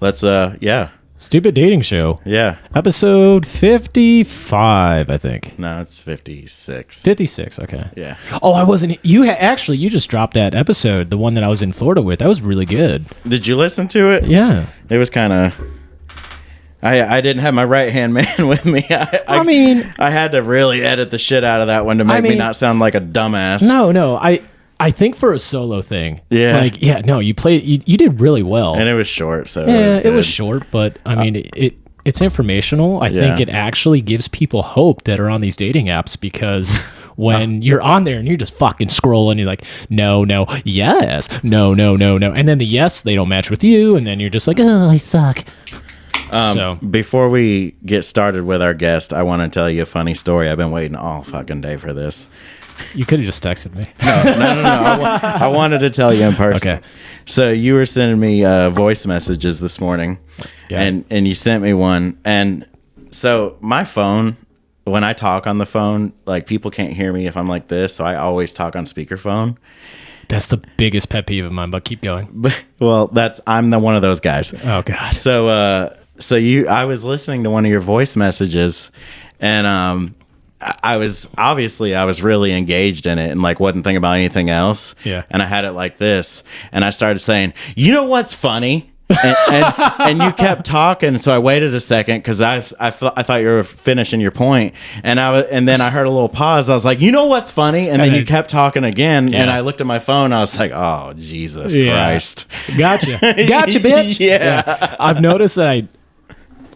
Let's yeah. Stupid Dating Show. Yeah. Episode 55, I think. No, it's 56. 56, okay. Yeah. Oh, I wasn't... You just dropped that episode, the one that I was in Florida with. That was really good. Did you listen to it? Yeah. It was kind of... I didn't have my right-hand man with me. I had to really edit the shit out of that one to make me not sound like a dumbass. No. I think for a solo thing, you did really well, and it was short, so it was short, but I mean, it's informational. I think it actually gives people hope that are on these dating apps, because when you're on there and you're just fucking scrolling, you're like, no, yes, no, and then the yes, they don't match with you, and then you're just like, oh, I suck. Before we get started with our guest, I want to tell you a funny story. I've been waiting all fucking day for this. You could have just texted me. No. I wanted to tell you in person. Okay. So you were sending me voice messages this morning, and you sent me one. And so my phone, when I talk on the phone, like, people can't hear me if I'm like this, so I always talk on speakerphone. That's the biggest pet peeve of mine, but keep going. Well, I'm one of those guys. Oh God. So I was listening to one of your voice messages, and I was really engaged in it and like wasn't thinking about anything else. Yeah. And I had it like this, and I started saying, "You know what's funny?" and you kept talking, so I waited a second because I thought you were finishing your point, and then I heard a little pause. I was like, "You know what's funny?" And then you kept talking again, and I looked at my phone. I was like, "Oh, Jesus Christ!" Gotcha, bitch. Yeah. I've noticed that I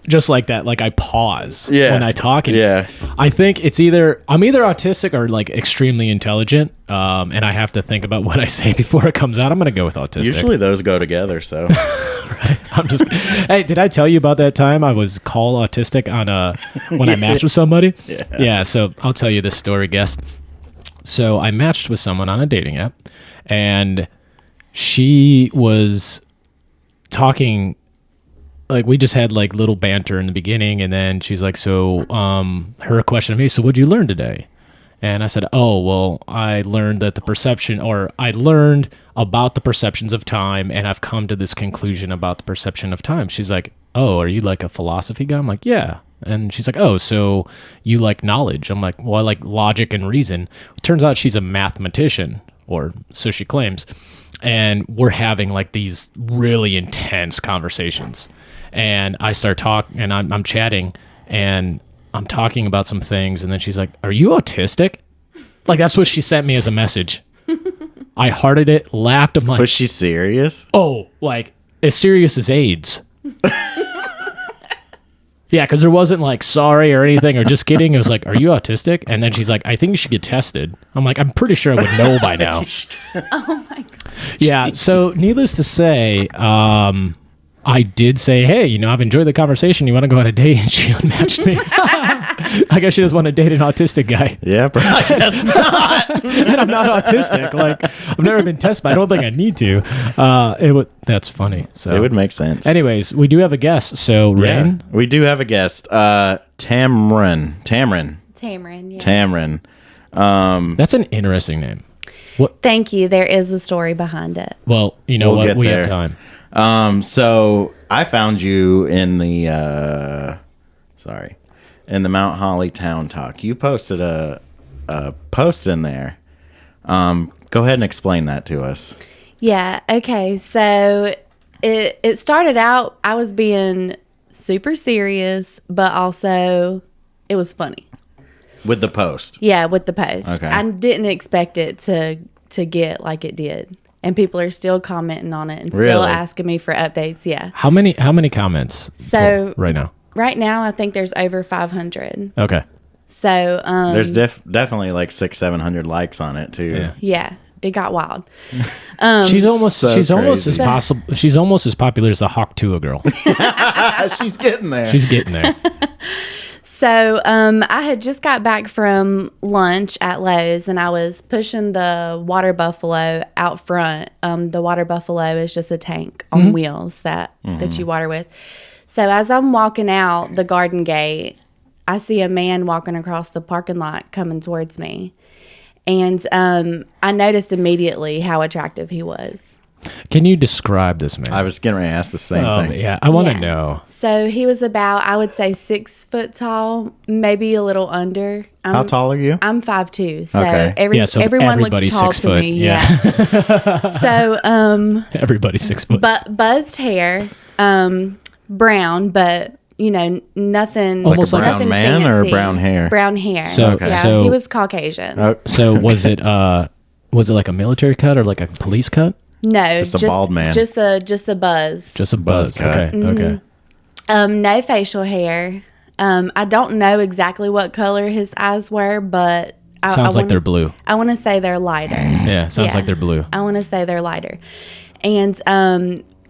just like that. Like, I pause when I talk. And I think I'm either autistic or like extremely intelligent. And I have to think about what I say before it comes out. I'm going to go with autistic. Usually those go together. So, right. Hey, did I tell you about that time I was called autistic when I matched with somebody? Yeah. So I'll tell you this story, guest. So I matched with someone on a dating app, and she was talking. Like, we just had like little banter in the beginning, and then she's like, so her question to me, so what'd you learn today? And I said, oh, well, I learned about the perceptions of time, and I've come to this conclusion about the perception of time. She's like, oh, are you like a philosophy guy? I'm like, yeah. And she's like, oh, so you like knowledge? I'm like, well, I like logic and reason. It turns out she's a mathematician, or so she claims. And we're having like these really intense conversations. And I start talking, and I'm chatting, and I'm talking about some things, and then she's like, are you autistic? Like, that's what she sent me as a message. I hearted it, laughed. I'm like, was she serious? Oh, like as serious as AIDS. Yeah, because there wasn't like sorry or anything or just kidding. It was like, are you autistic? And then she's like, I think you should get tested. I'm like, I'm pretty sure I would know by now. Oh my God. Yeah, so needless to say, I did say, hey, I've enjoyed the conversation. You want to go on a date? And she unmatched me. I guess she doesn't want to date an autistic guy. Yeah, probably. I guess not. And I'm not autistic. Like, I've never been tested, but I don't think I need to. That's funny. So it would make sense. Anyways, we do have a guest. So, Rain? We do have a guest. Tameron. Yeah. Tameron. That's an interesting name. Thank you. There is a story behind it. Well, we'll what? We there. have time. So I found you in the Mount Holly Town Talk. You posted a post in there. Go ahead and explain that to us. Yeah. Okay. So it started out, I was being super serious, but also it was funny. With the post? Yeah, with the post. Okay. I didn't expect it to get like it did. And people are still commenting on it and still asking me for updates. Yeah. How many comments? So right now? Right now, I think there's over 500. Okay. So there's definitely like 600-700 likes on it too. Yeah, it got wild. She's almost as popular as the Hawk Tua girl. She's getting there. She's getting there. So I had just got back from lunch at Lowe's, and I was pushing the water buffalo out front. The water buffalo is just a tank on wheels that you water with. So as I'm walking out the garden gate, I see a man walking across the parking lot coming towards me. And I noticed immediately how attractive he was. Can you describe this man? I was getting ready to ask the same thing. Yeah, I want to Yeah. know. So he was about, I would say, 6 foot tall, maybe a little under. How tall are you? I'm 5'2", so Okay. So everyone looks everybody's tall 6 to foot. me. Yeah. Yeah. So Everybody's 6 foot. but buzzed hair, brown, but nothing. Like Almost a like- brown nothing man or fancy. brown hair? Brown hair. So- Okay. yeah, so- he was Caucasian. Oh, So was it like a military cut or like a police cut? No, Just a bald man. Just a buzz. Just a buzz. cut. Okay. Okay. No facial hair. I don't know exactly what color his eyes were, but Sounds like they're blue. I want to say they're lighter. Yeah, sounds like they're blue. I want to say they're lighter. And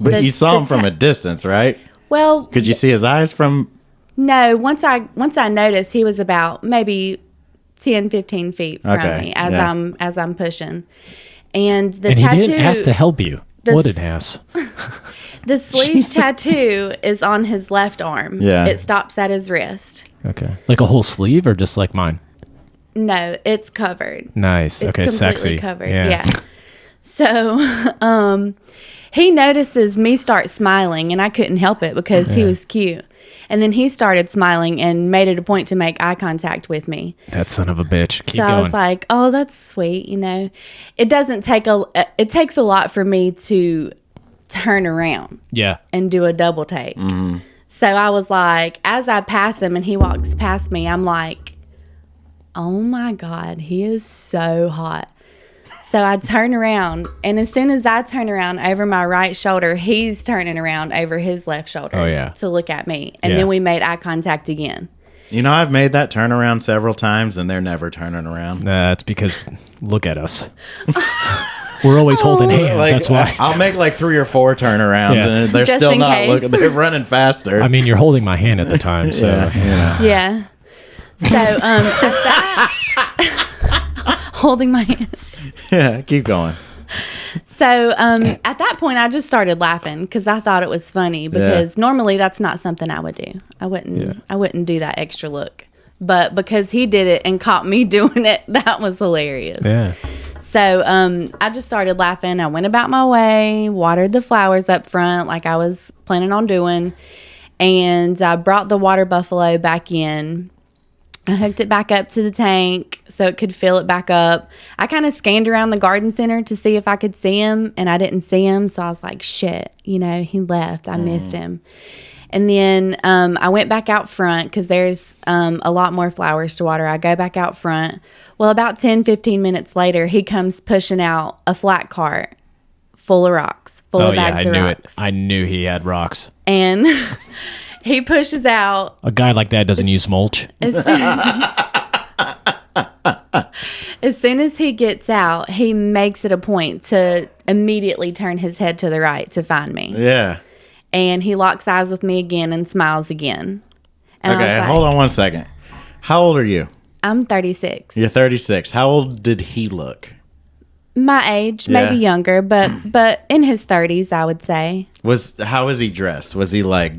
But you saw him from a distance, right? well, Could you see his eyes from? no, once I noticed he was about maybe 10, 15 feet from Okay, me as yeah. I'm pushing. And the And tattoo, he didn't ask to help you. the What s- an ass. the sleeve tattoo is on his left arm. Yeah. It stops at his wrist. Okay. Like a whole sleeve or just like mine? No, it's covered. Nice. It's Okay, completely sexy. covered. Yeah. So, he notices me start smiling, and I couldn't help it because he was cute. And then he started smiling and made it a point to make eye contact with me. That son of a bitch. Keep So I going. was like, "Oh, that's sweet." It doesn't take it takes a lot for me to turn around Yeah. and do a double take. So I was like, as I pass him and he walks past me, I'm like, "Oh my God, he is so hot." So I turn around, and as soon as I turn around over my right shoulder, he's turning around over his left shoulder Oh, yeah. to look at me. And Yeah. then we made eye contact again. You know, I've made that turnaround several times, and they're never turning around. That's because look at us. We're always holding hands. Like, That's why. I'll make like 3 or 4 turnarounds, Yeah. and they're Just still in not case. looking. They're running faster. I mean, you're holding my hand at the time, so yeah. Yeah. So at that, holding my hand. Yeah, keep going. So at that point, I just started laughing because I thought it was funny. Because normally that's not something I would do. I wouldn't do that extra look. But because he did it and caught me doing it, that was hilarious. yeah. So I just started laughing. I went about my way, watered the flowers up front like I was planning on doing, and I brought the water buffalo back in. I hooked it back up to the tank so it could fill it back up. I kind of scanned around the garden center to see if I could see him, and I didn't see him. So I was like, shit, he left. I missed him. And then I went back out front because there's a lot more flowers to water. I go back out front. Well, about 10, 15 minutes later, he comes pushing out a flat cart full of rocks, full Oh of yeah, bags I of knew rocks. it. I knew he had rocks. And he pushes out A guy like that doesn't use mulch. as soon as soon as he gets out, he makes it a point to immediately turn his head to the right to find me. Yeah. And he locks eyes with me again and smiles again. And I Okay, was like, hold on one second. How old are you? I'm 36. You're 36. How old did he look? My age, Yeah. maybe younger, but in his 30s, I would say. How was he dressed? Was he like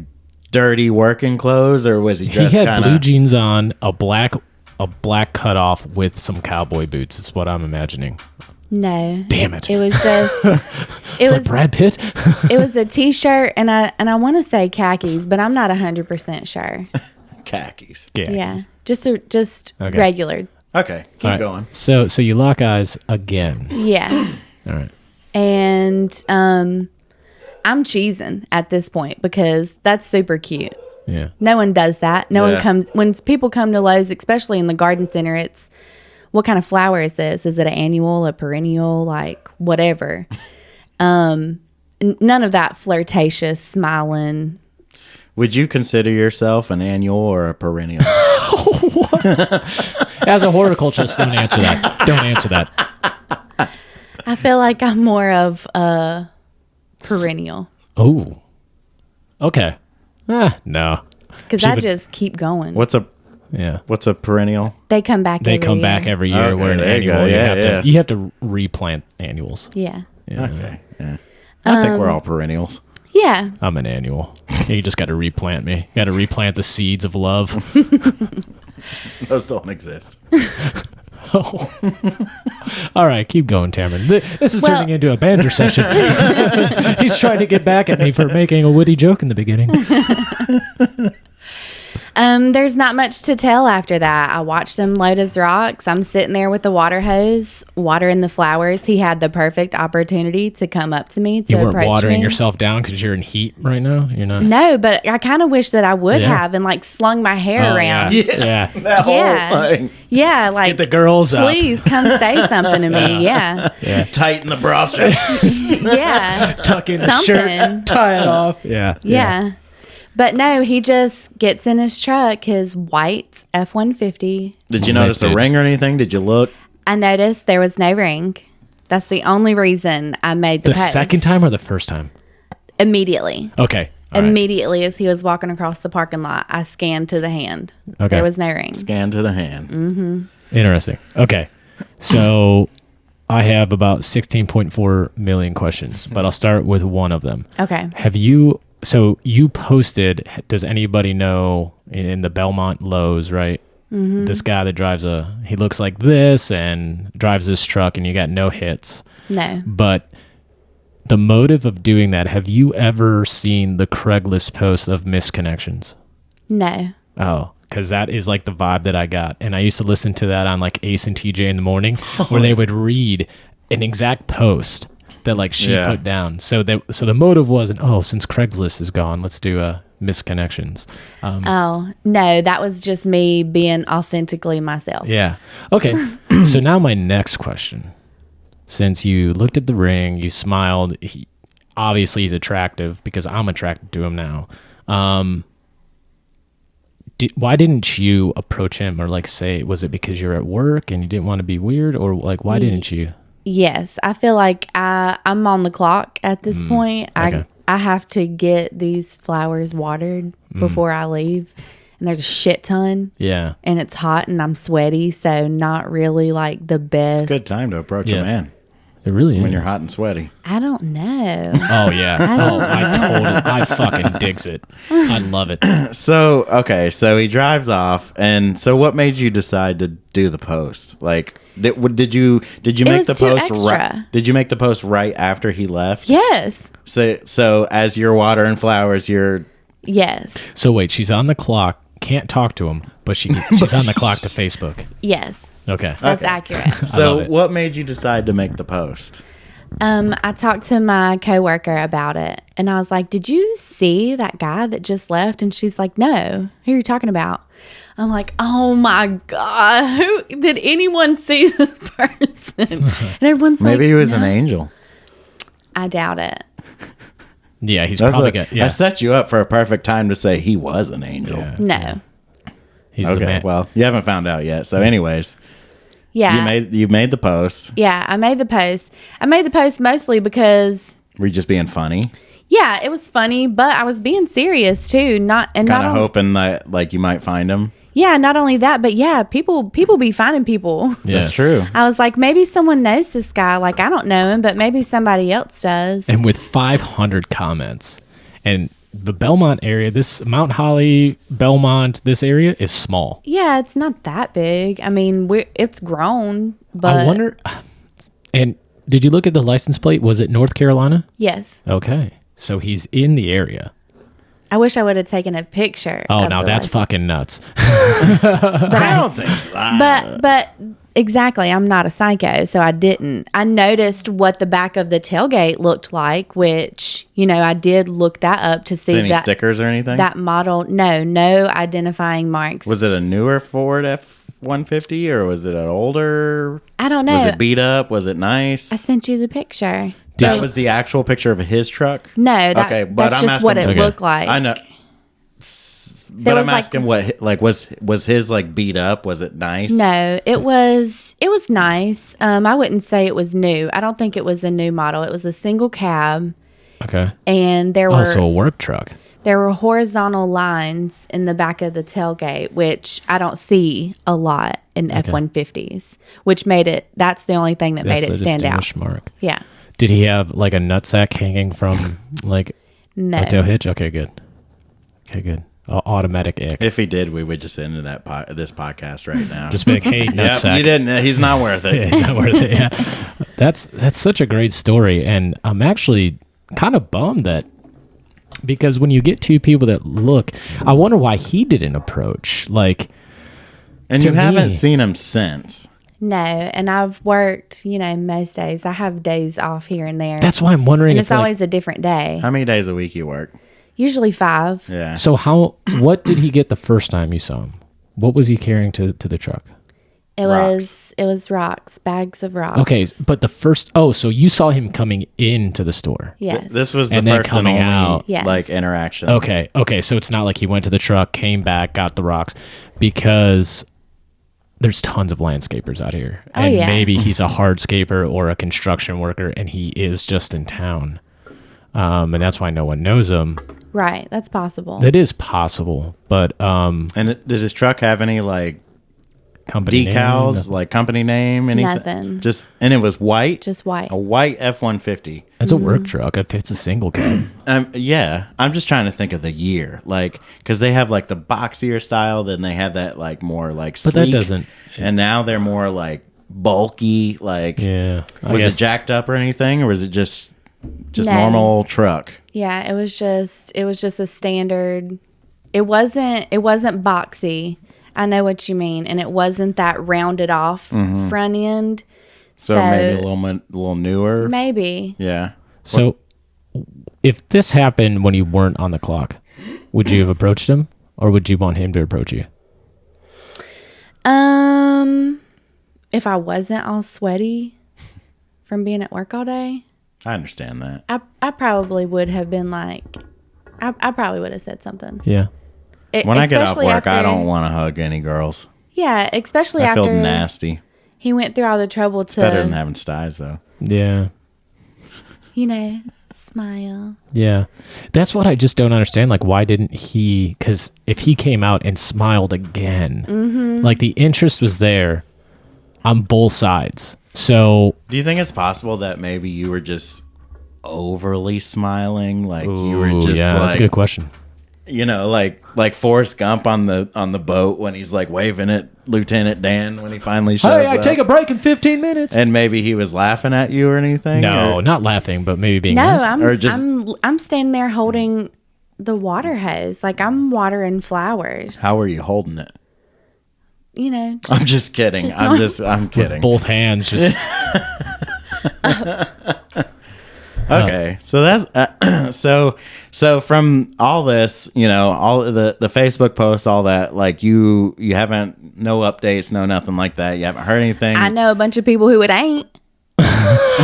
dirty working clothes, or was he He dressed had kind blue of? jeans on, a black cutoff with some cowboy boots. Is what I'm imagining. No. Damn it. It was just it It's was like Brad Pitt. it was a t-shirt and I want to say khakis, but I'm not 100% sure. Khakis. Yeah. Just Okay. regular. Okay, keep All right. going. So you lock eyes again. Yeah. All right. And I'm cheesing at this point because that's super cute. Yeah. No one does that. No Yeah. one comes when people come to Lowe's, especially in the garden center. It's what kind of flower is this? Is it an annual, a perennial, like whatever? None of that flirtatious smiling. Would you consider yourself an annual or a perennial? As a horticulturist, don't answer that. Don't answer that. I feel like I'm more of a perennial Oh. Okay. No. because She I would- just keep going. What's a perennial? They come back. They every come year. back every year. Okay, Where an there you annual, go. you, Yeah, have yeah. you have to replant annuals. Yeah. Yeah. Okay, yeah. I think we're all perennials. Yeah. I'm an annual. You just got to replant me. You got to replant the seeds of love. Those don't exist. Oh. All right, keep going, Tameron. This is turning into a banter session. He's trying to get back at me for making a witty joke in the beginning. There's not much to tell after that. I watched him load his rocks. I'm sitting there with the water hose, watering the flowers. He had the perfect opportunity to come up to me to You approach weren't watering me. yourself down because you're in heat right now? You're not? No, but I kind of wish that I would Yeah. have and like slung my hair around. Yeah. That whole Yeah. thing. Yeah, like Get the girls up. please come say something to me. Yeah. Tighten the bra straps. Yeah. Tuck in the Something. shirt, tie it off. Yeah. Yeah. But no, he just gets in his truck, his white F-150. Did you notice a Lifted. ring or anything? Did you look? I noticed there was no ring. That's the only reason I made the The post. second time or the first time? Immediately. Okay. All right. Immediately as he was walking across the parking lot, I scanned to the hand. Okay. There was no ring. Scan to the hand. Interesting. Okay. So I have about 16.4 million questions, but I'll start with one of them. Okay. So you posted, does anybody know in the Belmont Lowe's, right? Mm-hmm. This guy that he looks like this and drives this truck and you got no hits. No. But the motive of doing that, have you ever seen the Craigslist post of missed connections? No. Oh, because that is like the vibe that I got. And I used to listen to that on like Ace and TJ in the morning where they would read an exact post that like she Yeah. put down. So the motive wasn't, since Craigslist is gone, let's do missed connections. Oh, no, that was just me being authentically myself. Yeah. Okay. So now my next question. Since you looked at the ring, you smiled. Obviously, he's attractive because I'm attracted to him now. Why didn't you approach him or like say, was it because you're at work and you didn't want to be weird, or like why didn't you? Yes, I feel like I'm on the clock at this point. okay. I have to get these flowers watered before I leave. And there's a shit ton. Yeah. And it's hot and I'm sweaty. So not really like the best. Good time to approach Yeah. a man It really is. when you're hot and sweaty. I don't know. Oh yeah. I fucking digs it. I love it. So, okay, so he drives off, and so what made you decide to do the post? Like, did you make was the too post extra. right? Did you make the post right after he left? Yes. So as you're watering flowers, you're Yes. So wait, she's on the clock. Can't talk to him, but she's on the clock to Facebook. Yes. Okay. That's accurate. so love it. what made you decide to make the post? I talked to my coworker about it and I was like, did you see that guy that just left? And she's like, no, who are you talking about? I'm like, oh my God, who did anyone see this person? And everyone's like, Maybe he was an "No." angel. I doubt it. Yeah, he's That's probably what- good. Yeah. I set you up for a perfect time to say he was an angel. Yeah. No. He's the Okay, man. well, you haven't found out yet. So, anyways, Yeah. you made the post. Yeah, I made the post. I made the post mostly because Were you just being funny? yeah, it was funny, but I was being serious too. Not Kind of only, hoping that like you might find him. yeah, not only that, but yeah, people be finding people. Yeah. That's true. I was like, maybe someone knows this guy. Like, I don't know him, but maybe somebody else does. And with 500 comments, and the Belmont area, this Mount Holly, Belmont, this area is small. Yeah, it's not that big. I mean, it's grown, but I wonder. And did you look at the license plate? Was it North Carolina? yes, Okay, so he's in the area. I wish I would have taken a picture. Oh, of now the that's license. fucking nuts. I don't think so. But exactly, I'm not a psycho, so I didn't. I noticed what the back of the tailgate looked like, which I did look that up to see Any that stickers or anything? that model. No identifying marks. Was it a newer Ford F-150 or was it an older? I don't know. Was it beat up? Was it nice? I sent you the picture. That was the actual picture of his truck? No, Okay, but that's I'm just asking- what it Okay. looked like. I know. There But was I'm asking was his like beat up? Was it nice? No, it was nice. I wouldn't say it was new. I don't think it was a new model. It was a single cab, Okay. and there were Also a work truck. there were horizontal lines in the back of the tailgate, which I don't see a lot in F-150s, which that's the only thing that made it That's the stand out. distinguished mark. Yeah. Did he have like a nutsack hanging from like No. a tail hitch? Okay, good. Okay, good. automatic ick. If he did, we would just end this podcast right now. Just be like, hey, yep, nutsack. you didn't. He's not worth it. Yeah, he's not worth it. Yeah, that's such a great story, and I'm actually kind of bummed that because when you get two people that look, I wonder why he didn't approach. Like, and to you haven't me- seen him since. No, and I've worked, most days. I have days off here and there. that's why I'm wondering. and if it's always a different day. How many days a week you work? Usually 5. Yeah. So what did he get the first time you saw him? What was he carrying to the truck? It was rocks, bags of rocks. Okay, but so you saw him coming into the store. Yes. This was the And then first coming and only out. Yes. like interaction. Okay, so it's not like he went to the truck, came back, got the rocks, because there's tons of landscapers out here. Oh, And yeah. maybe he's a hardscaper or a construction worker and he is just in town. And that's why no one knows him. Right. That's possible. That is possible, but And does his truck have any like company decals, name, like company name, anything? Nothing. And it was white. Just white. A white F-150. it's a work truck if it's a single cab. Yeah, I'm just trying to think of the year, like, because they have like the boxier style, then they have that like more like But sleek, that doesn't. and now they're more like bulky. Like, Yeah. I was it guess- jacked up or anything, or was it just No. normal truck? Yeah, it was just a standard. It wasn't boxy. I know what you mean, and it wasn't that rounded off front end. So maybe a little newer. Maybe. Yeah. So, if this happened when you weren't on the clock, would you have approached him, or would you want him to approach you? If I wasn't all sweaty from being at work all day, I understand that. I probably would have been like, I probably would have said something. Yeah. When I get off Especially work, I after- don't want to hug any girls. Yeah, especially I feel after nasty. he went through all the trouble to, Better than having styes, though. Yeah. Smile. Yeah. That's what I just don't understand. Like, why didn't he? Because if he came out and smiled again, like the interest was there on both sides. So, Do you think it's possible that maybe you were just overly smiling? Like you were ooh, just yeah, like, that's a good question. like Forrest Gump on the boat when he's like waving at Lieutenant Dan when he finally shows up. a break in 15 minutes. And maybe he was laughing at you or anything? No, or- not laughing, but maybe being No, nice. Or just- I'm standing there holding the water hose, like I'm watering flowers. How are you holding it? Just I'm just kidding. Just I'm kidding. Both hands just. Okay, so that's so from all this, all the Facebook posts, all that, like you haven't, no updates, no nothing like that. You haven't heard anything. I know a bunch of people who it ain't. That's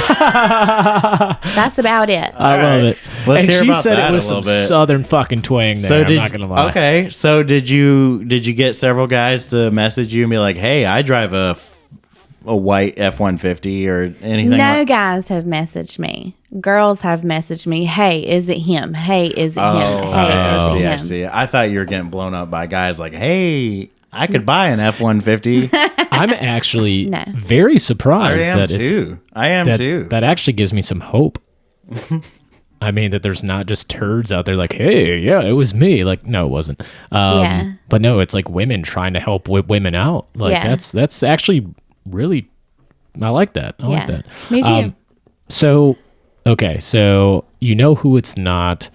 about it. I love it. Let's and hear she about said that it was a some little bit. southern fucking twang there. I'm not gonna lie. Okay, so did you get several guys to message you and be like, "Hey, I drive a white F-150" or anything? No like- guys have messaged me. Girls have messaged me. Hey, is it him? Hey, is it him? Hey, is it I him? see. I thought you were getting blown up by guys like, "Hey, I could buy an F-150." I'm actually No. very I surprised am that it's too. I am that, too. that actually gives me some hope. I mean, that there's not just turds out there like, hey, yeah, it was me. Like, no, it wasn't. Yeah. But no, it's like women trying to help women out. Like, Yeah. that's actually really, I like that. I like Yeah. that. Me too. So, okay, so you know who it's not.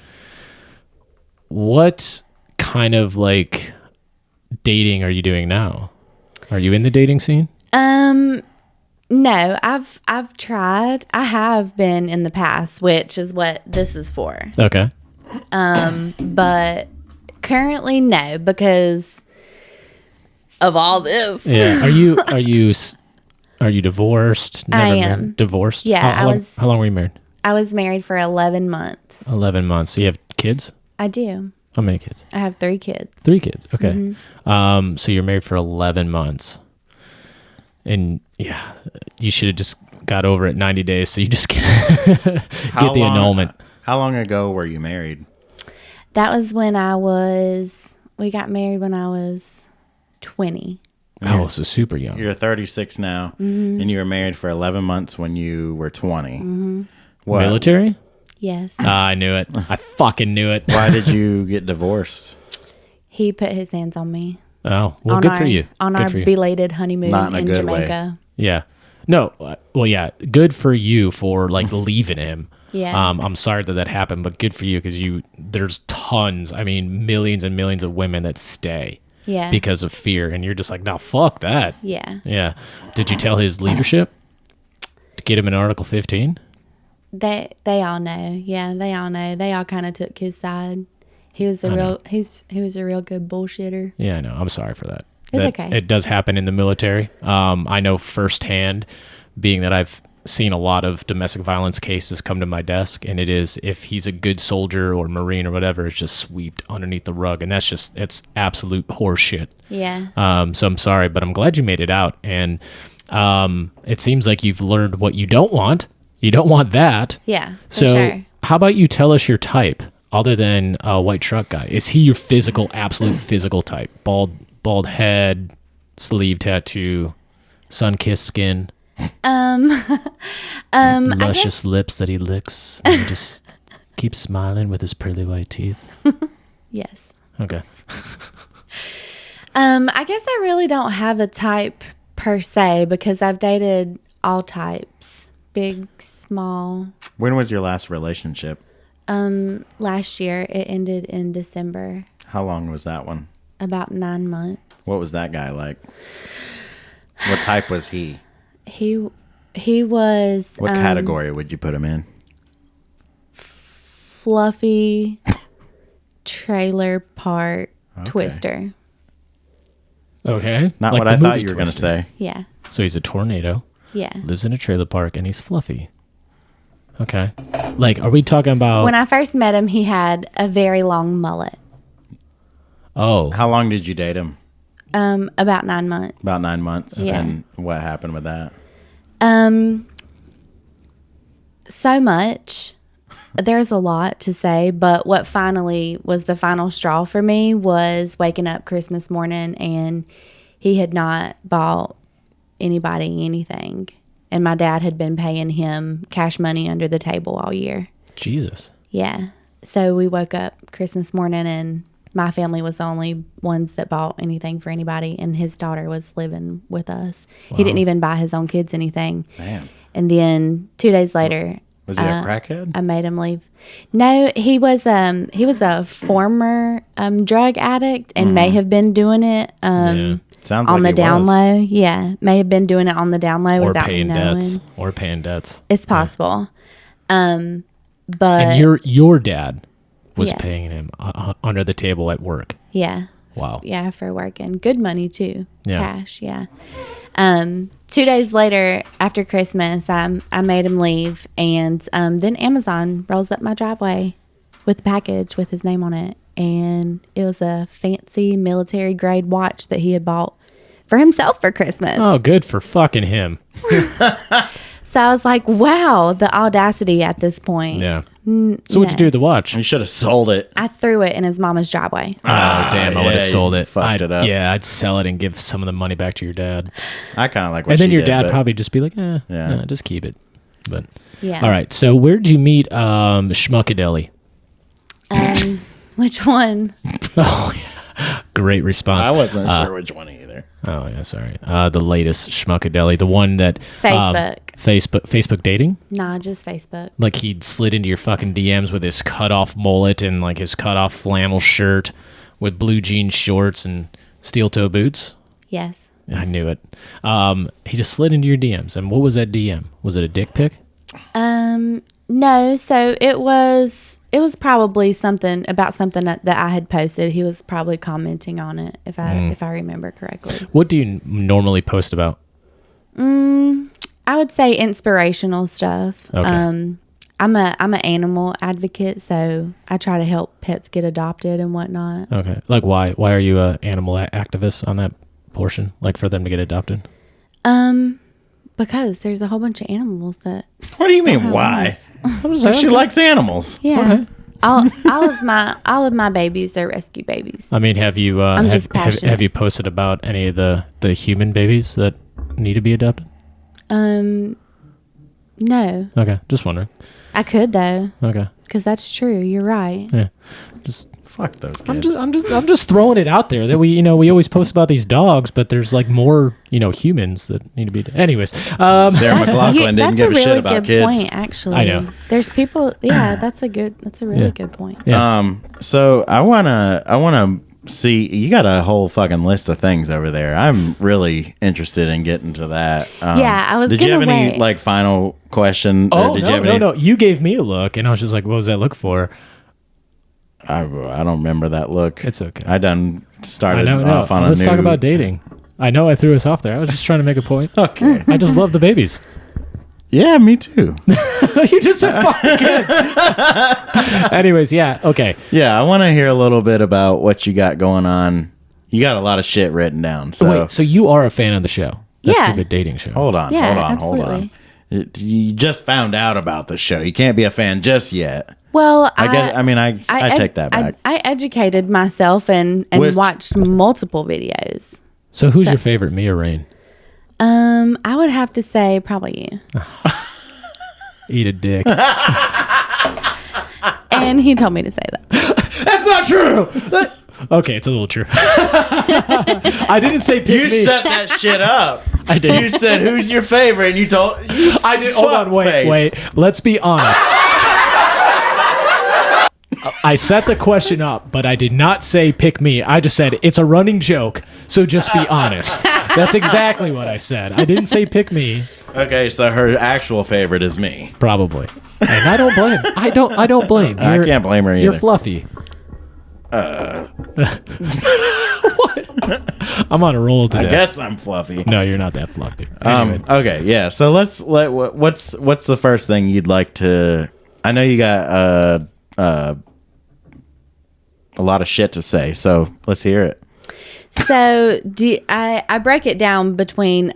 What kind of like dating are you doing now? Are you in the dating scene? No, I've tried. I have been in the past, which is what this is for. Okay. But currently, no, because of all this. Yeah. Are you divorced? I married? am. Divorced? Yeah, How long were you married? I was married for 11 months. 11 months. So you have kids? I do. How many kids? I have 3 kids. 3 kids. Okay. Mm-hmm. So you're married for 11 months. And yeah, you should have just got over it 90 days. So you just get the annulment. How long ago were you married? That was when we got married when I was 20. Oh, so super young. You're 36 now, Mm-hmm. and you were married for 11 months when you were 20. Mm-hmm. What? Military? Yes. I knew it. I fucking knew it. Why did you get divorced? He put his hands on me. Oh, well, on good our, for you. On Good our for you. belated honeymoon Not in a in good way. Jamaica. Yeah. No. Well, yeah. Good for you for like leaving him. Yeah. I'm sorry that happened, but good for you because there's tons. I mean, millions and millions of women that stay Yeah. because of fear, and you're just like, no, fuck that. Yeah. Yeah. Did you tell his leadership to get him in Article 15? They all know. Yeah, they all know. They all kind of took his side. He was a real good bullshitter. Yeah, I know. I'm sorry for that. It's That- okay. It does happen in the military. I know firsthand, being that I've seen a lot of domestic violence cases come to my desk, and it is, if he's a good soldier or Marine or whatever, it's just swept underneath the rug, and it's absolute horseshit. Yeah. So I'm sorry, but I'm glad you made it out, and it seems like you've learned what you don't want. You don't want that. Yeah. For So sure. how about you tell us your type, other than a white truck guy? Is he your absolute physical type? Bald head, sleeve tattoo, sun-kissed skin, luscious lips that he licks, and he just keeps smiling with his pearly white teeth. Yes. Okay. I guess I really don't have a type per se because I've dated all types, big, small. When was your last relationship? Last year it ended in December, How long was that one? about 9 months. What was that guy like? What type was he? He was What category would you put him in? fluffy trailer park twister. Okay. Not Like what the I thought movie you were going to Twister. say. Yeah. So he's a tornado, Yeah. lives in a trailer park, and he's fluffy. Okay. Like, are we talking about... When I first met him, he had a very long mullet. Oh. How long did you date him? About 9 months. About 9 months. Yeah. And what happened with that? So much. There's a lot to say, but what finally was the final straw for me was waking up Christmas morning and he had not bought anybody anything. And my dad had been paying him cash money under the table all year. Jesus. Yeah. So we woke up Christmas morning and my family was the only ones that bought anything for anybody, and his daughter was living with us. Wow. He didn't even buy his own kids anything. Damn. And then 2 days later, Was he a crackhead? I made him leave. No, he was a former drug addict and may have been doing it Yeah. Sounds on like the he down was. low. Yeah, may have been doing it on the down low Or without me paying knowing. debts. Or paying debts. It's possible. But And your dad was Yeah. paying him under the table at work. yeah. Wow. Yeah, for working. Good money too. Yeah. Cash, yeah. 2 days later, after Christmas, I made him leave, and then Amazon rolls up my driveway with a package with his name on it, and it was a fancy military grade watch that he had bought for himself for Christmas. Oh, good for fucking him. So I was like, wow, the audacity at this point. Yeah. So what'd you do with the watch? You should have sold it. I threw it in his mama's driveway. Oh, damn. I would have yeah, sold you it. fucked it up. Yeah, I'd sell it and give some of the money back to your dad. I kind of like what And then she your did, dad but probably just be like, Yeah. nah, just keep it. But Yeah. all right. So where'd you meet Schmuckadeli? Which one? Oh, yeah. Great response. I wasn't sure which one either. Oh, yeah, sorry. The latest Schmuckadeli, the one that... Facebook. Facebook dating? Nah, just Facebook. Like he'd slid into your fucking DMs with his cut-off mullet and like his cut-off flannel shirt with blue jean shorts and steel-toe boots? Yes. I knew it. He just slid into your DMs. And what was that DM? Was it a dick pic? No, so it was probably something that I had posted. He was probably commenting on it if I remember correctly. What do you normally post about? I would say inspirational stuff. Okay. I'm an animal advocate, so I try to help pets get adopted and whatnot. Okay. Like why? Why are you a animal activist on that portion? Like for them to get adopted? Because there's a whole bunch of animals that What do you mean, why? She likes animals. yeah. All of my babies are rescue babies. I mean, have you just passionate. have you posted about any of the human babies that need to be adopted? No. Okay, just wondering. I could though, Okay. because that's true. You're right. Yeah. Just Fuck those kids. I'm just throwing it out there that we always post about these dogs, but there's like more humans that need to be. Anyways, Sarah McLachlan didn't give a shit about kids. Point, actually. I know. There's people. Yeah, that's a really good point. Yeah. So I wanna see. You got a whole fucking list of things over there. I'm really interested in getting to that. Yeah, I was Did you have gonna any wait. like final question? Oh, or did no, you have no, any, no. You gave me a look, and I was just like, what was that look for? I don't remember that look. It's okay. I done started I know. off on Let's a talk new. about dating. I know I threw us off there. I was just trying to make a point. Okay. I just love the babies. Yeah, me too. You just said fucking kids. Anyways, yeah, okay. Yeah, I want to hear a little bit about what you got going on. You got a lot of shit written down. So Wait, so you are a fan of the show? That's Yeah. the dating show. hold on, Yeah, hold on. absolutely. You just found out about the show. You can't be a fan just yet. Well, I guess. I mean, I take that back. I educated myself and Which- watched multiple videos. So who's your favorite, me or Rain? I would have to say probably you. Eat a dick. And he told me to say that. That's not true. Okay, it's a little true. I didn't say pick you me. set that shit up. I did. You said who's your favorite, and you told. I did. Hold on, wait. Let's be honest. I set the question up, but I did not say pick me. I just said it's a running joke, so just be honest. That's exactly what I said. I didn't say pick me. Okay, so her actual favorite is me. Probably. And I don't blame. I don't blame. I can't blame her either. You're fluffy. What? I'm on a roll today. I guess I'm fluffy. No, you're not that fluffy. Anyway. Okay, yeah. So what's the first thing you'd like to? I know you got a lot of shit to say, so let's hear it. So I break it down between